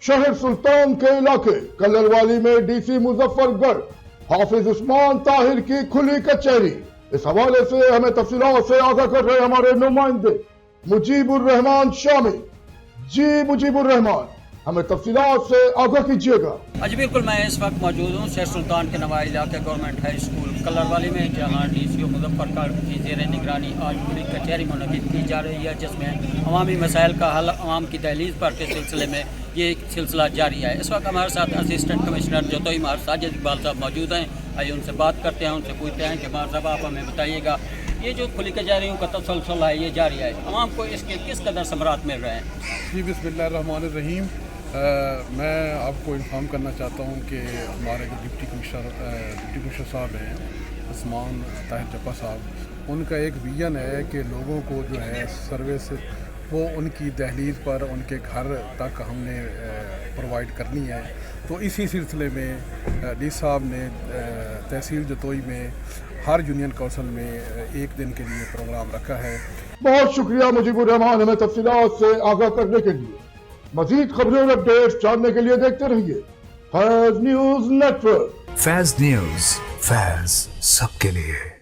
शहर सुल्तान के इलाके कल्लरवाली में डीसी मुजफ्फरगढ़ हाफिज उस्मान ताहिर की खुली कचहरी। इस हवाले से हमें तफसीलात से आगाह कर रहे हमारे नुमाइंदे मुजीबुर रहमान शामी। जी मुजीबुर रहमान, हमें तफसीलात से आगाह कीजिएगा। जी बिल्कुल, मैं इस वक्त मौजूद हूँ शहर सुल्तान के नवा इलाके गवर्नमेंट हाई स्कूल कल्लरवाली में, जहाँ DCO मुजफ्फरगढ़ की ज़ेर निगरानी आज खुली कचहरी मुनक़िद की जा रही है, जिसमें अवामी मसाइल का हल अवाम की दहलीज पर के सिलसिले में ये सिलसिला जारी है। इस वक्त हमारे साथ असिस्टेंट कमिश्नर जतोई मार साजिद इकबाल साहब मौजूद हैं। आइए उनसे बात करते हैं, उनसे पूछते हैं कि मार साहब आप हमें बताइएगा, ये जो खुली कचहरियों का तसलसल है ये जारी है, अवाम को इसके किस कदर समरात मिल रहे हैं? जी बिस्मिल्लाहिर्रहमानिर्रहीम। मैं आपको इन्फॉर्म करना चाहता हूँ कि हमारे जो डिप्टी कमिश्नर साहब हैं उस्मान ताहिर जप्पा साहब, उनका एक विजन है कि लोगों को जो है सर्विस वो उनकी दहलीज पर उनके घर तक हमने प्रोवाइड करनी है। तो इसी सिलसिले में डी साहब ने तहसील जतोई में हर यूनियन काउंसिल में एक दिन के लिए प्रोग्राम रखा है। बहुत शुक्रिया मुजीबुर रहमान, हमें तफसीलात से आगाह करने के लिए। मजीद खबरें और अपडेट्स जानने के लिए देखते रहिए फैज़ न्यूज़ नेटवर्क। फैज़ न्यूज़, फैज़ सबके लिए।